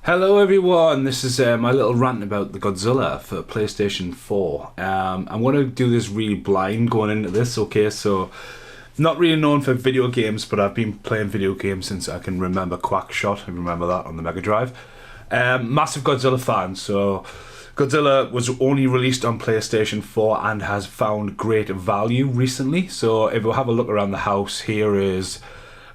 Hello everyone, this is my little rant about the Godzilla for PlayStation 4. I'm going to do this really blind going into this, okay, so not really known for video games, but I've been playing video games since I can remember Quackshot, I remember that on the Mega Drive. Massive Godzilla fan, so Godzilla was only released on PlayStation 4 and has found great value recently, so if we'll have a look around the house, here is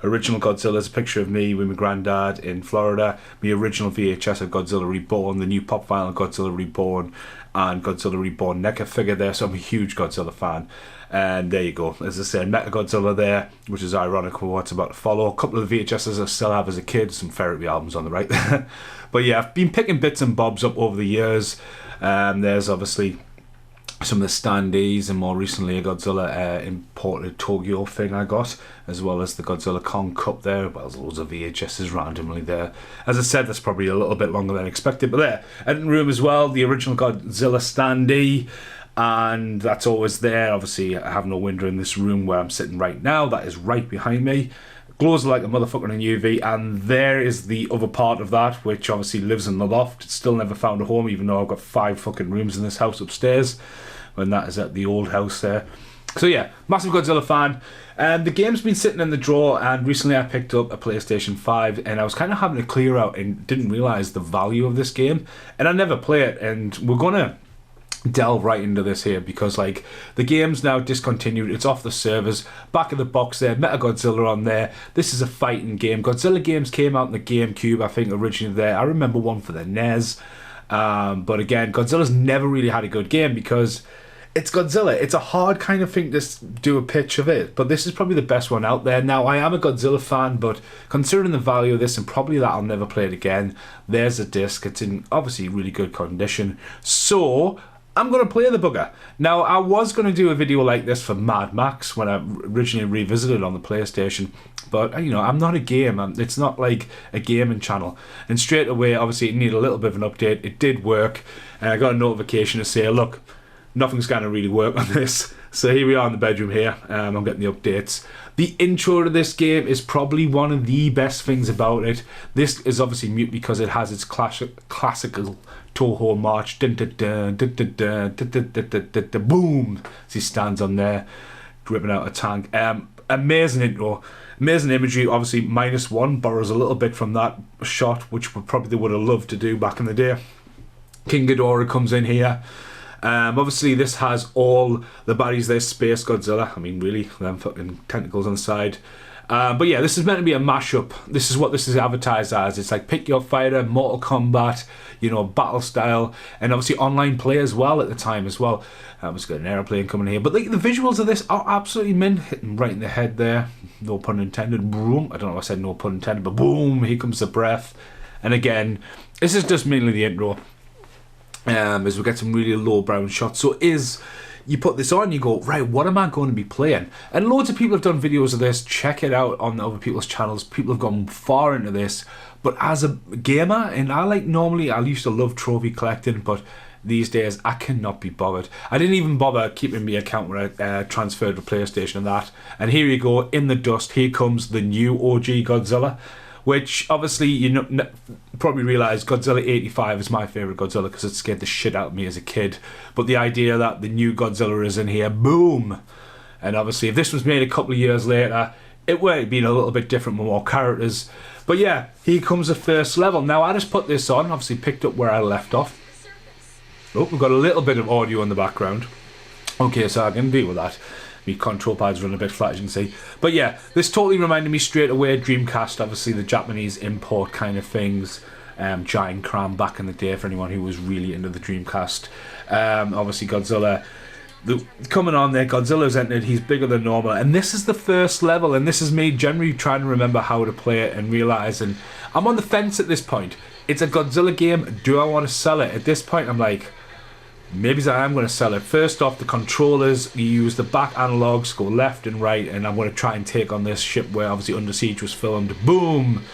original Godzilla's a picture of me with my granddad in Florida, the original VHS of Godzilla Reborn, the new pop vinyl Godzilla Reborn, and Godzilla Reborn NECA figure there, so I'm a huge Godzilla fan. And there you go, as I said, Mecha Godzilla there, which is ironic for what's about to follow. A couple of the VHSs I still have as a kid, some therapy albums on the right there. But yeah, I've been picking bits and bobs up over the years. There's obviously some of the standees, and more recently a Godzilla imported Tokyo thing I got, as well as the Godzilla Con Cup there. Well, there's loads of VHSs randomly there. As I said, that's probably a little bit longer than expected, but there. Editing room as well, the original Godzilla standee, and that's always there. Obviously, I have no window in this room where I'm sitting right now. That is right behind me. Glows like a motherfucker in UV, and there is the other part of that, which obviously lives in the loft. It's still never found a home, even though I've got 5 fucking rooms in this house upstairs, and that is at the old house there. So yeah, massive Godzilla fan. The game's been sitting in the drawer, and recently I picked up a PlayStation 5, and I was kind of having to clear out and didn't realise the value of this game, and I never play it, and we're gonna delve right into this here because like the game's now discontinued, it's off the servers. Back of the box there, Mechagodzilla on there. This is a fighting game. Godzilla games came out in the GameCube, I think, originally there. I remember one for the NES, but again, Godzilla's never really had a good game because it's Godzilla. It's a hard kind of thing to do a pitch of it, but this is probably the best one out there. Now, I am a Godzilla fan, but considering the value of this and probably that I'll never play it again, there's a disc. It's in obviously really good condition, so I'm going to play the bugger. Now, I was going to do a video like this for Mad Max when I originally revisited on the PlayStation, but, you know, I'm not a game. It's not like a gaming channel. And straight away, obviously, it needed a little bit of an update. It did work, and I got a notification to say, look, nothing's going to really work on this. So here we are in the bedroom here. I'm getting the updates. The intro to this game is probably one of the best things about it. This is obviously mute because it has its classical Toho march. Dun, dun, dun, dun, dun, dun, dun, dun, dun, dun, dun, dun, boom! As he stands on there, dripping out a tank. Amazing intro. Amazing imagery. Obviously, -1 borrows a little bit from that shot, which they would have loved to do back in the day. King Ghidorah comes in here. Obviously this has all the baddies. There's Space Godzilla. I mean, really, them fucking tentacles on the side. But yeah, this is meant to be a mashup. This is what this is advertised as. It's like pick your fighter, Mortal Kombat, you know, battle style, and obviously online play as well at the time as well. I was got an airplane coming here, but the visuals of this are absolutely mint. Hitting right in the head there, no pun intended. Boom! I don't know if I said no pun intended, but boom! Here comes the breath. And again, this is just mainly the intro. As we get some really low brown shots. So you put this on, you go, right, what am I going to be playing? And loads of people have done videos of this. Check it out on other people's channels. People have gone far into this. But as a gamer, and I used to love trophy collecting, but these days I cannot be bothered. I didn't even bother keeping my account when I transferred to PlayStation and that. And here you go, in the dust, here comes the new OG Godzilla. Which, obviously, you probably realise Godzilla 85 is my favourite Godzilla because it scared the shit out of me as a kid. But the idea that the new Godzilla is in here, boom! And obviously, if this was made a couple of years later, it would have been a little bit different with more characters. But yeah, here comes the first level. Now, I just put this on, obviously picked up where I left off. Oh, we've got a little bit of audio in the background. Okay, so I can deal with that. My control pads run a bit flat, as you can see. But yeah, this totally reminded me straight away Dreamcast, obviously the Japanese import kind of things. Giant Cram back in the day for anyone who was really into the Dreamcast. Obviously Godzilla coming on there. Godzilla's entered, he's bigger than normal, and this is the first level, and this is me generally trying to remember how to play it and realising I'm on the fence at this point. It's a Godzilla game, do I want to sell it? At this point I'm like, maybe I am going to sell it. First off, the controllers, you use the back analogs, go left and right, and I'm going to try and take on this ship where obviously Under Siege was filmed. Boom!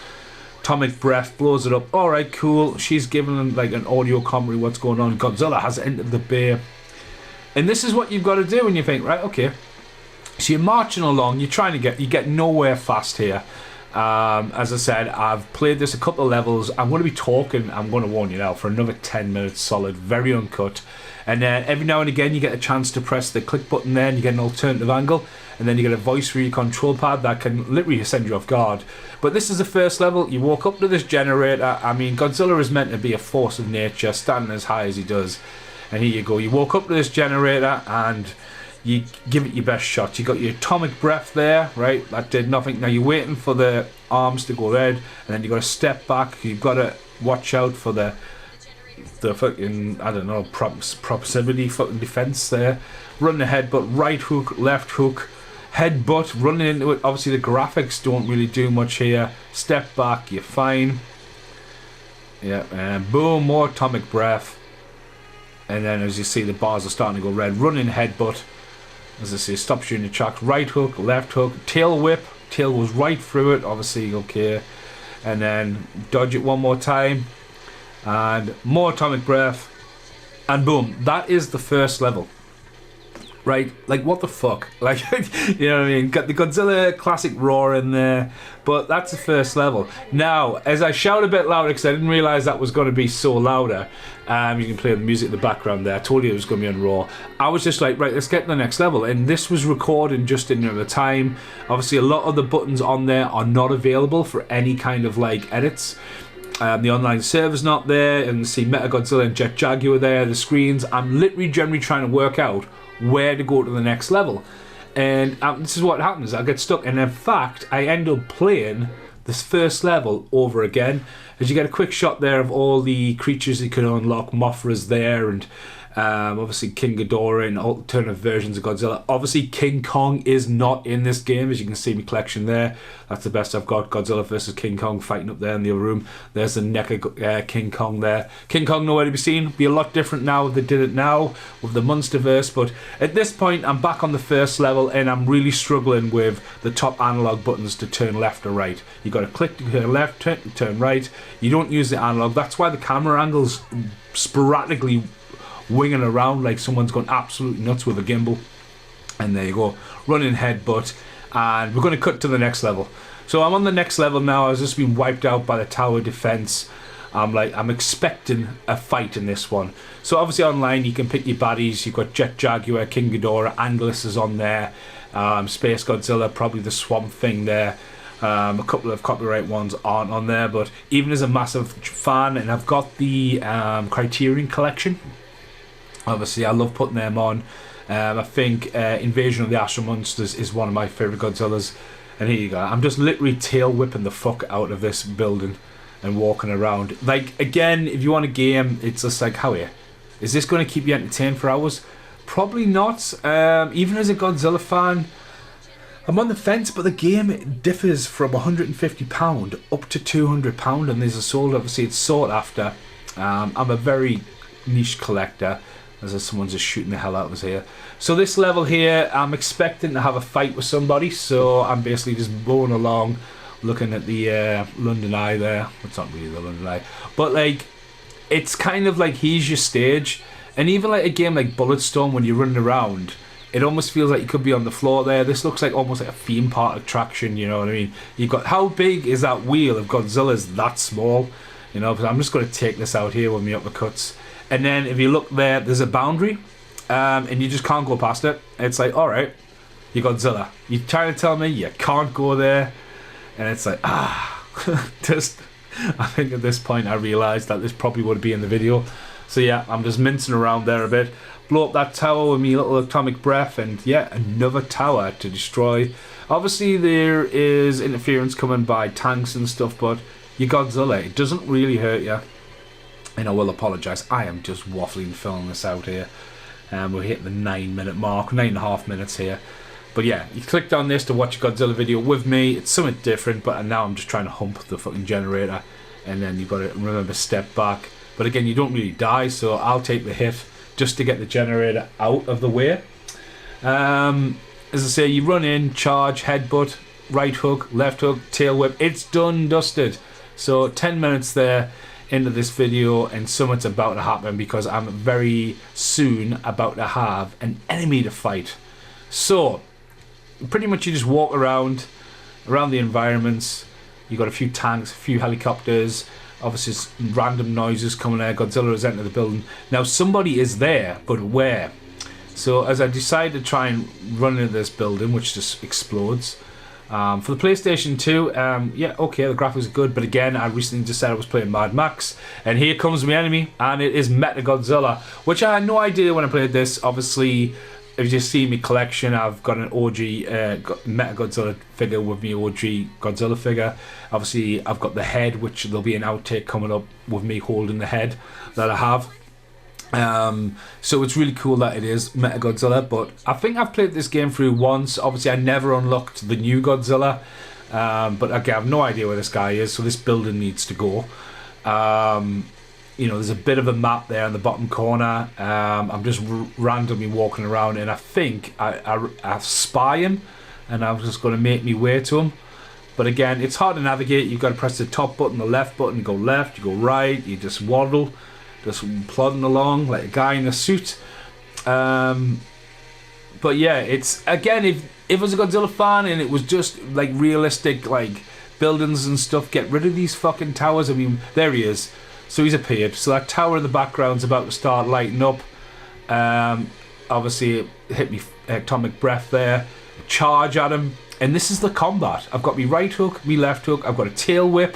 Atomic breath, blows it up. Alright, cool. She's giving them like an audio commentary, what's going on. Godzilla has entered the bay. And this is what you've got to do when you think, right, okay. So you're marching along, you're trying to you get nowhere fast here. As I said, I've played this a couple of levels. I'm going to be talking, I'm going to warn you now, for another 10 minutes solid, very uncut. And then every now and again you get a chance to press the click button there and you get an alternative angle. And then you get a voice through your control pad that can literally send you off guard. But this is the first level. You walk up to this generator. I mean, Godzilla is meant to be a force of nature, standing as high as he does. And here you go. You walk up to this generator and you give it your best shot. You got your atomic breath there, right? That did nothing. Now you're waiting for the arms to go red, and then you got to step back. You've got to watch out for the fucking, I don't know, proximity fucking defense there. Run the headbutt, right hook, left hook, headbutt, running into it. Obviously the graphics don't really do much here. Step back, you're fine. Yeah, and boom, more atomic breath. And then as you see, the bars are starting to go red. Running headbutt. As I say, stops you in your tracks. Right hook, left hook, tail whip. Tail goes right through it. Obviously, okay. And then dodge it one more time. And more atomic breath. And boom, that is the first level. Right? Like, what the fuck? Like, you know what I mean? Got the Godzilla classic roar in there, but that's the first level. Now, as I shout a bit louder, because I didn't realise that was going to be so louder, you can play the music in the background there. I told you it was going to be on raw. I was just like, right, let's get to the next level. And this was recording just in the time. Obviously, a lot of the buttons on there are not available for any kind of, like, edits. The online server's not there, and you see Mechagodzilla and Jet Jaguar there, the screens. I'm literally generally trying to work out where to go to the next level, and this is what happens. I get stuck, and in fact I end up playing this first level over again, as you get a quick shot there of all the creatures you can unlock. Mothra's there, and obviously King Ghidorah and alternative versions of Godzilla. Obviously King Kong is not in this game, as you can see in my collection there. That's the best I've got. Godzilla versus King Kong fighting up there in the other room. There's the neck of King Kong there. King Kong nowhere to be seen. Be a lot different now if they did it now with the Monsterverse, but at this point I'm back on the first level and I'm really struggling with the top analog buttons to turn left or right. You got to click to turn left, turn right. You don't use the analog. That's why the camera angles sporadically winging around like someone's gone absolutely nuts with a gimbal. And there you go, running headbutt, and we're going to cut to the next level. So I'm on the next level now. I've just been wiped out by the tower defense. I'm expecting a fight in this one. So obviously online you can pick your baddies. You've got Jet Jaguar, King Ghidorah, Anguirus is on there, Space Godzilla, probably the Swamp Thing there. A couple of copyright ones aren't on there, but even as a massive fan, and I've got the Criterion collection. Obviously, I love putting them on. I think Invasion of the Astro Monsters is one of my favourite Godzillas. And here you go. I'm just literally tail whipping the fuck out of this building and walking around. Like, again, if you want a game, it's just like, how here? Is this going to keep you entertained for hours? Probably not. Even as a Godzilla fan, I'm on the fence, but the game differs from £150 up to £200, and these are sold, obviously, it's sought after. I'm a very niche collector. As someone's just shooting the hell out of us here. So this level here, I'm expecting to have a fight with somebody, so I'm basically just going along, looking at the London Eye there. It's not really the London Eye, but like, it's kind of like here's your stage. And even like a game like Bulletstorm, when you're running around, it almost feels like you could be on the floor there. This looks like almost like a theme park attraction, you know what I mean? You've got, how big is that wheel of Godzilla's that small? You know, but I'm just going to take this out here with me uppercuts. And then if you look there, there's a boundary, and you just can't go past it. It's like, alright, you Godzilla. You're trying to tell me you can't go there? And it's like, just, I think at this point I realised that this probably would be in the video. So yeah, I'm just mincing around there a bit. Blow up that tower with me little atomic breath, and yeah, another tower to destroy. Obviously there is interference coming by tanks and stuff, but you Godzilla, it doesn't really hurt you. And I will apologise, I am just waffling filling this out here. We're hitting the 9-minute mark, 9.5 minutes here. But yeah, you clicked on this to watch a Godzilla video with me. It's something different, but now I'm just trying to hump the fucking generator. And then you've got to remember step back. But again, you don't really die, so I'll take the hit just to get the generator out of the way. As I say, you run in, charge, headbutt, right hook, left hook, tail whip. It's done, dusted. So 10 minutes there into this video, and something's about to happen because I'm very soon about to have an enemy to fight. So pretty much you just walk around the environments, You got a few tanks, a few helicopters, obviously random noises coming there. Godzilla has entered the building. Now somebody is there, but where? So as I decided to try and run into this building, which just explodes. For the PlayStation 2, yeah, okay, the graphics are good, but again, I recently just said I was playing Mad Max, and here comes my enemy, and it is Godzilla, which I had no idea when I played this. Obviously, if you see my collection, I've got an OG Godzilla figure with me, OG Godzilla figure. Obviously, I've got the head, which there'll be an outtake coming up with me holding the head that I have. So it's really cool that it is Godzilla, but I think I've played this game through once. Obviously I never unlocked the new Godzilla, but again, I have no idea where this guy is, so this building needs to go. You know, there's a bit of a map there in the bottom corner. I'm just randomly walking around, and I think I spy him, and I'm just going to make me way to him. But again, it's hard to navigate. You've got to press the top button, the left button, you go left, you go right, you just waddle. Just plodding along like a guy in a suit. But yeah, it's again, if I was a Godzilla fan and it was just like realistic like buildings and stuff, get rid of these fucking towers. I mean, there he is. So he's appeared. So that tower in the background's about to start lighting up. Obviously it hit me atomic breath there. Charge at him. And this is the combat. I've got me right hook, me left hook, I've got a tail whip.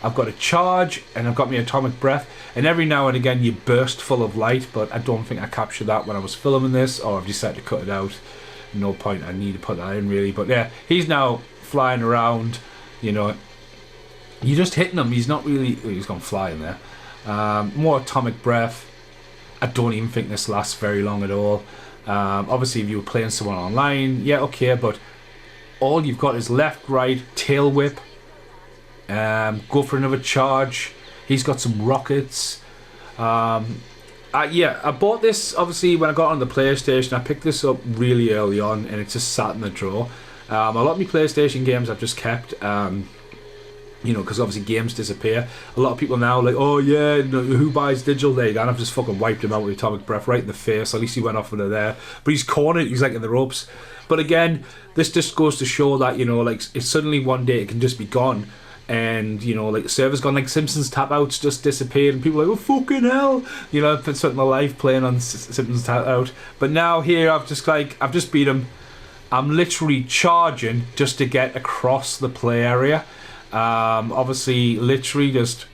I've got a charge, and I've got my atomic breath, and every now and again you burst full of light, but I don't think I captured that when I was filming this, or I've decided to cut it out. No point, I need to put that in really, but yeah, he's now flying around, you know, you're just hitting him, he's not really, he's gone flying there. More atomic breath. I don't even think this lasts very long at all. Obviously if you were playing someone online, yeah, okay, but all you've got is left, right, tail whip. Go for another charge. He's got some rockets. Yeah, I bought this obviously when I got on the PlayStation. I picked this up really early on, and it just sat in the drawer. A lot of my PlayStation games I've just kept. You know, because obviously games disappear. A lot of people now are like, oh yeah, no, who buys digital? There you go. And I've just fucking wiped him out with atomic breath right in the face. At least he went off into there. But he's cornered. He's like in the ropes. But again, this just goes to show that, you know, like it's suddenly one day it can just be gone. And, you know, like the server's gone, like Simpsons tap outs just disappeared, and people are like, oh fucking hell, you know, I've spent my life playing on Simpsons tap out. But now here I've just beat him. I'm literally charging just to get across the play area. Obviously literally just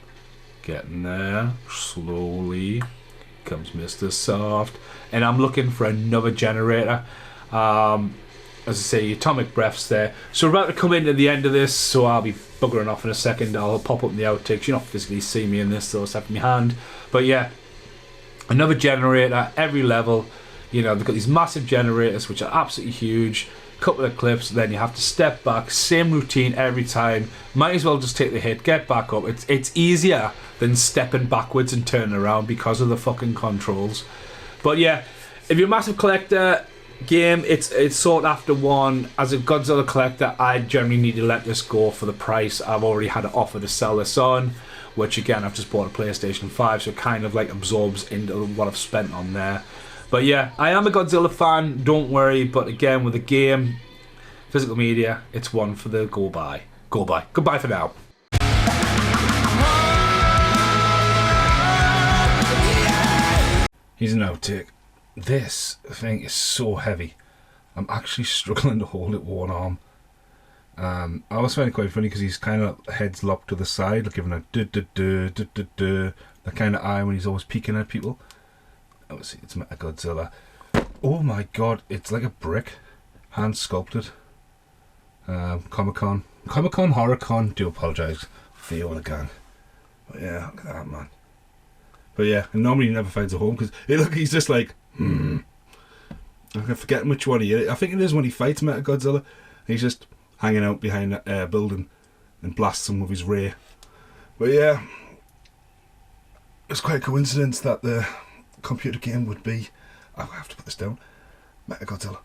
getting there slowly. Comes Mr. Soft, and I'm looking for another generator. As I say, atomic breaths there. So we're about to come into the end of this, so I'll be buggering off in a second. I'll pop up in the outtakes. You're not physically see me in this, so it's after my hand. But yeah, another generator, every level. You know, they've got these massive generators, which are absolutely huge. Couple of clips, then you have to step back. Same routine every time. Might as well just take the hit, get back up. It's easier than stepping backwards and turning around because of the fucking controls. But yeah, if you're a massive collector, game, it's sought after one. As a Godzilla collector, I generally need to let this go for the price. I've already had an offer to sell this on, which again, I've just bought a PlayStation 5, so it kind of like absorbs into what I've spent on there. But yeah, I am a Godzilla fan, don't worry. But again, with the game, physical media, it's one for the go by. Goodbye for now. Here's an outtake. This thing is so heavy. I'm actually struggling to hold it with one arm. I always find it quite funny because he's kind of heads locked to the side, like giving a that kind of eye when he's always peeking at people. Obviously, it's Godzilla. Oh my god, it's like a brick, hand sculpted. Comic-Con, Horror-Con. Do apologise for you and the gang. But yeah, look at that, man. But yeah, and normally he never finds a home because look, he's just like, I'm forgetting which one he is. I think it is when he fights Godzilla. He's just hanging out behind a building and blasts him with his ray. But yeah, it's quite a coincidence that the computer game would be. I have to put this down. Godzilla.